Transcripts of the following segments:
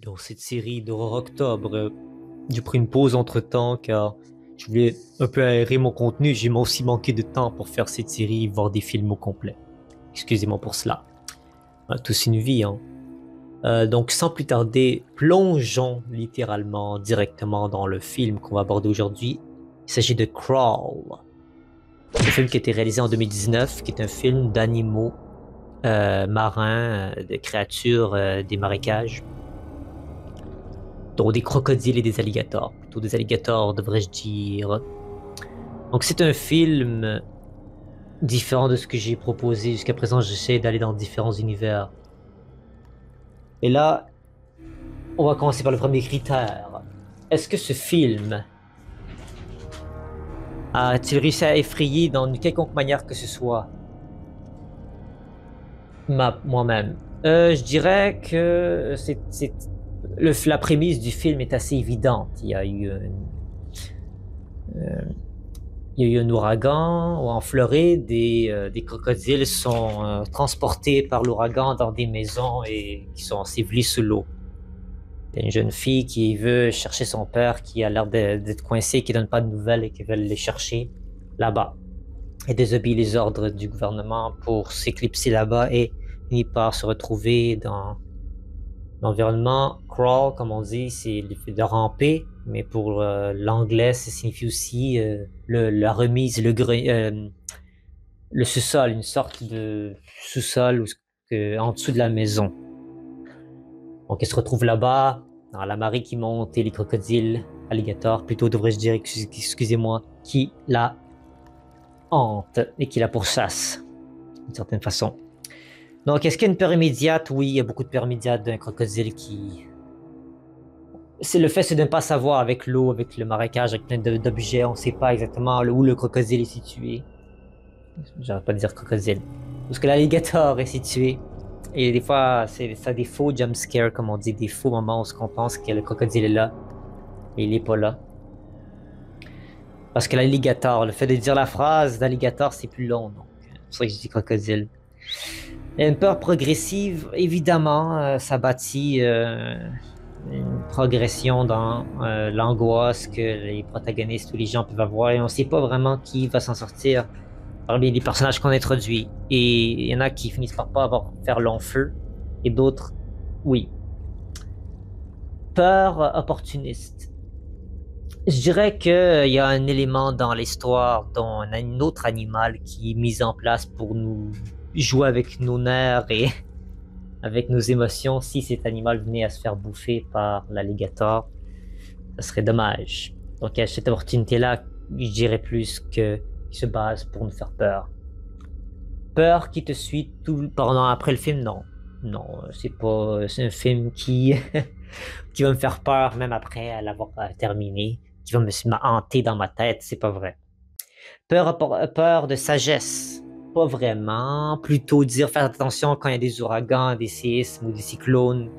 Dans cette série d'Horreur Octobre. J'ai pris une pause entre-temps car je voulais un peu aérer mon contenu. J'ai aussi manqué de temps pour faire cette série, voir des films au complet. Excusez-moi pour cela. On a tous une vie, hein. Donc sans plus tarder, plongeons littéralement directement dans le film qu'on va aborder aujourd'hui. Il s'agit de Crawl. Un film qui a été réalisé en 2019, qui est un film d'animaux marins, de créatures des marécages, dont des crocodiles et des alligators. Plutôt des alligators, devrais-je dire. Donc c'est un film différent de ce que j'ai proposé. Jusqu'à présent, j'essaie d'aller dans différents univers. Et là, on va commencer par le premier critère. Est-ce que ce film a-t-il réussi à effrayer dans une quelconque manière que ce soit moi-même? Je dirais que la prémisse du film est assez évidente. Euh, il y a eu un ouragan en Floride et des crocodiles sont transportés par l'ouragan dans des maisons et qui sont ensevelis sous l'eau. Il y a une jeune fille qui veut chercher son père qui a l'air d'être coincé, qui donne pas de nouvelles et qui veut aller chercher là-bas. Elle désobéit les ordres du gouvernement pour s'éclipser là-bas et finit par se retrouver dans l'environnement. Crawl, comme on dit, c'est le fait de ramper, mais pour l'anglais, ça signifie aussi la remise, le sous-sol, une sorte de sous-sol en dessous de la maison. Donc elle se retrouve là-bas, dans la marée qui monte et les crocodiles, alligators, plutôt devrais-je dire, excusez-moi, qui la hantent et qui la pourchassent, d'une certaine façon. Donc, est-ce qu'il y a une peur immédiate? Oui, il y a beaucoup de peur immédiate d'un crocodile qui... C'est le fait de ne pas savoir avec l'eau, avec le marécage, avec plein d'objets, on ne sait pas exactement où le crocodile est situé. J'arrête pas de dire crocodile. Parce que l'alligator est situé. Et des fois, ça des faux jumpscares, comme on dit, des faux moments où on pense que le crocodile est là. Et il n'est pas là. Parce que l'alligator, le fait de dire la phrase d'alligator, c'est plus long. Donc, c'est pour ça que je dis crocodile. Une peur progressive, évidemment, ça bâtit une progression dans l'angoisse que les protagonistes ou les gens peuvent avoir et on ne sait pas vraiment qui va s'en sortir parmi les personnages qu'on introduit. Et il y en a qui finissent par pas faire long feu et d'autres, oui. Peur opportuniste. Je dirais qu'il y a un élément dans l'histoire dont un autre animal qui est mis en place pour nous jouer avec nos nerfs et avec nos émotions. Si cet animal venait à se faire bouffer par l'alligator, ça serait dommage. Donc à cette opportunité-là, je dirais plus que qui se base pour nous faire peur. Peur qui te suit tout pendant après le film, non. Non, c'est un film qui qui va me faire peur même après l'avoir terminé, qui va me hanter dans ma tête, c'est pas vrai. Peur de sagesse. Pas vraiment. Plutôt dire faire attention quand il y a des ouragans, des séismes ou des cyclones.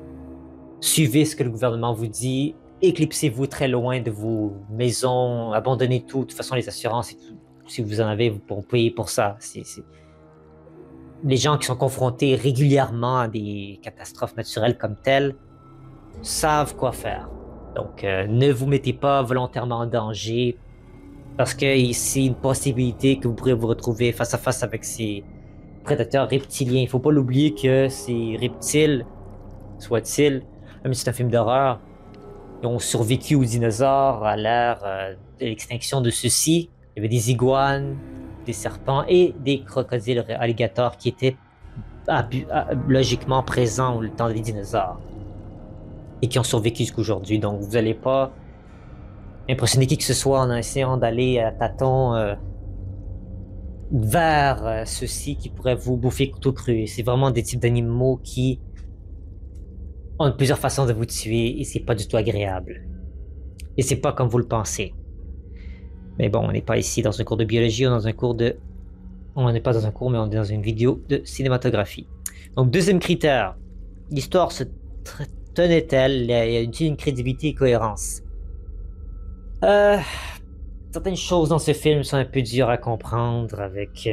Suivez ce que le gouvernement vous dit. Éclipsez-vous très loin de vos maisons. Abandonnez tout. De toute façon, les assurances, si vous en avez, vous pourrez payer pour ça. Les gens qui sont confrontés régulièrement à des catastrophes naturelles comme telles savent quoi faire. Donc, ne vous mettez pas volontairement en danger parce que c'est une possibilité que vous pourrez vous retrouver face à face avec ces prédateurs reptiliens. Il faut pas l'oublier que ces reptiles, soit-il, même si c'est un film d'horreur, ils ont survécu aux dinosaures à l'ère de l'extinction de ceux-ci. Il y avait des iguanes, des serpents et des crocodiles alligators qui étaient logiquement présents au temps des dinosaures et qui ont survécu jusqu'aujourd'hui. Donc vous n'allez pas impressionner qui que ce soit en essayant d'aller à tâtons vers ceux-ci qui pourraient vous bouffer couteau cru. C'est vraiment des types d'animaux qui ont plusieurs façons de vous tuer et c'est pas du tout agréable. Et c'est pas comme vous le pensez. Mais bon, on n'est pas ici dans un cours de biologie ou dans un cours de... On n'est pas dans un cours, mais on est dans une vidéo de cinématographie. Donc, deuxième critère. L'histoire se tenait-elle? Il y a une crédibilité et cohérence. Certaines choses dans ce film sont un peu dures à comprendre avec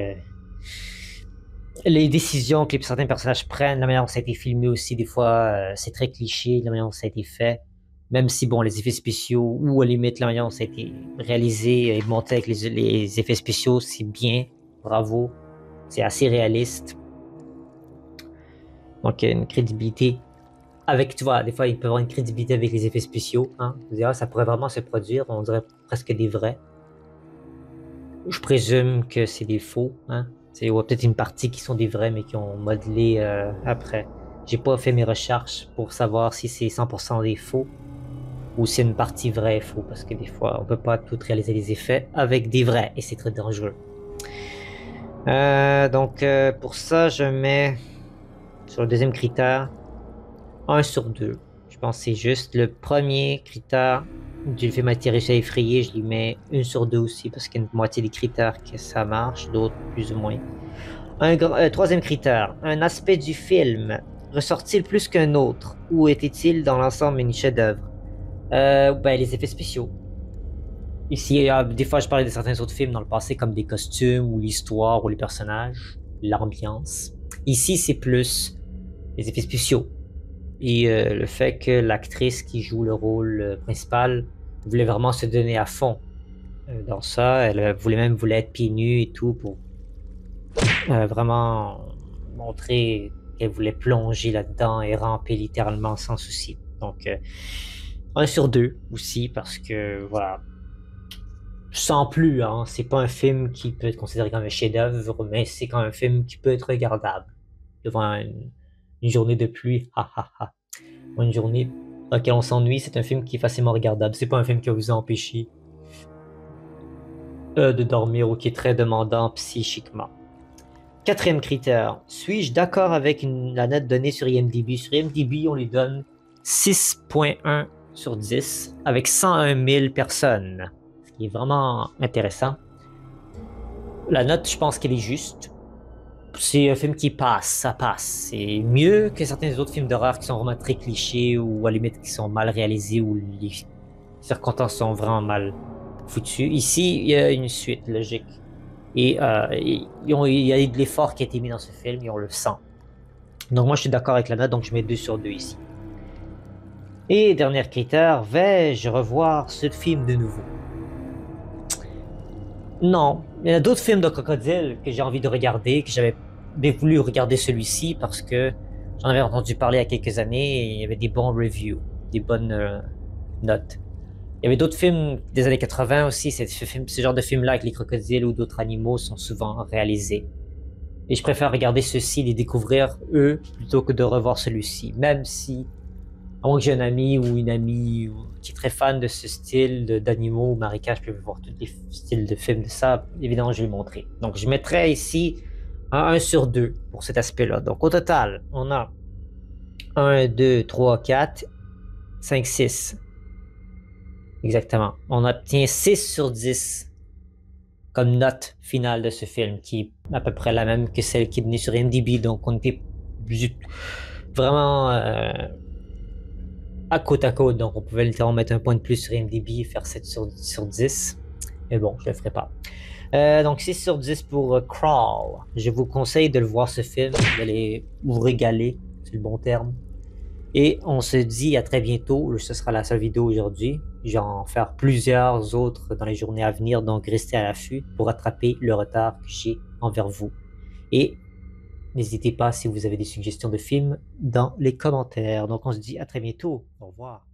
Les décisions que certains personnages prennent, la manière dont ça a été filmé aussi, des fois, c'est très cliché, la manière dont ça a été fait. Même si, bon, les effets spéciaux, ou à la limite, la manière dont ça a été réalisé et monté avec les effets spéciaux, c'est bien, bravo, c'est assez réaliste. Donc, une crédibilité avec, tu vois, des fois, il peut y avoir une crédibilité avec les effets spéciaux, hein. Je veux dire, ça pourrait vraiment se produire, on dirait presque des vrais. Je présume que c'est des faux, hein. Il y a peut-être une partie qui sont des vrais, mais qui ont modelé après. J'ai pas fait mes recherches pour savoir si c'est 100% des faux ou si c'est une partie vraie et faux, parce que des fois, on peut pas tout réaliser les effets avec des vrais, et c'est très dangereux. Pour ça, je mets sur le deuxième critère 1 sur 2. Je pense que c'est juste. Le premier critère du film a été réussi à effrayer, je lui mets 1 sur 2 aussi, parce qu'il y a une moitié des critères que ça marche, d'autres plus ou moins. Troisième critère, un aspect du film ressortit-il plus qu'un autre, ou était-il dans l'ensemble une chef-d'œuvre? Ben, les effets spéciaux. Ici, des fois, je parlais de certains autres films dans le passé, comme des costumes, ou l'histoire, ou les personnages, l'ambiance. Ici, c'est plus les effets spéciaux. Et le fait que l'actrice qui joue le rôle principal voulait vraiment se donner à fond dans ça. Elle voulait être pieds nus et tout pour vraiment montrer qu'elle voulait plonger là-dedans et ramper littéralement sans souci. Donc, 1 sur 2 aussi, parce que voilà. Sans plus, hein, c'est pas un film qui peut être considéré comme un chef-d'œuvre, mais c'est quand même un film qui peut être regardable devant une journée de pluie. Ha ha ha. Une journée dans laquelle on s'ennuie, c'est un film qui est facilement regardable. C'est pas un film qui va vous empêcher de dormir ou qui est très demandant psychiquement. Quatrième critère, suis-je d'accord avec la note donnée sur IMDb? Sur IMDb, on lui donne 6.1 sur 10 avec 101 000 personnes, ce qui est vraiment intéressant. La note, je pense qu'elle est juste. C'est un film qui passe, ça passe. C'est mieux que certains autres films d'horreur qui sont vraiment très clichés ou à la limite qui sont mal réalisés ou les circonstances sont vraiment mal foutues. Ici, il y a une suite logique. Et il y a eu de l'effort qui a été mis dans ce film et on le sent. Donc moi, je suis d'accord avec la note, donc je mets 2 sur 2 ici. Et dernier critère, vais-je revoir ce film de nouveau? Non, il y a d'autres films de crocodile que j'ai envie de regarder, que j'avais voulu regarder celui-ci parce que j'en avais entendu parler il y a quelques années et il y avait des bons reviews, des bonnes notes. Il y avait d'autres films des années 80 aussi, ce genre de films-là avec les crocodiles ou d'autres animaux sont souvent réalisés. Et je préfère regarder ceux-ci, les découvrir eux, plutôt que de revoir celui-ci, même si à moins que j'ai un ami ou une amie qui est très fan de ce style d'animaux ou marécages, je peux voir tous les styles de films de ça, évidemment, je vais le montrer. Donc, je mettrai ici un 1 sur 2 pour cet aspect-là. Donc, au total, on a 1, 2, 3, 4, 5, 6. Exactement. On obtient 6 sur 10 comme note finale de ce film, qui est à peu près la même que celle qui est donnée sur IMDb. Donc, on était vraiment à côte, donc on pouvait littéralement mettre un point de plus sur IMDb et faire 7 sur 10. Mais bon, je le ferai pas. Donc 6 sur 10 pour Crawl. Je vous conseille de le voir ce film, vous allez vous régaler, c'est le bon terme. Et on se dit à très bientôt, ce sera la seule vidéo aujourd'hui. Je vais en faire plusieurs autres dans les journées à venir, donc restez à l'affût pour rattraper le retard que j'ai envers vous. Et n'hésitez pas si vous avez des suggestions de films dans les commentaires. Donc on se dit à très bientôt. Au revoir.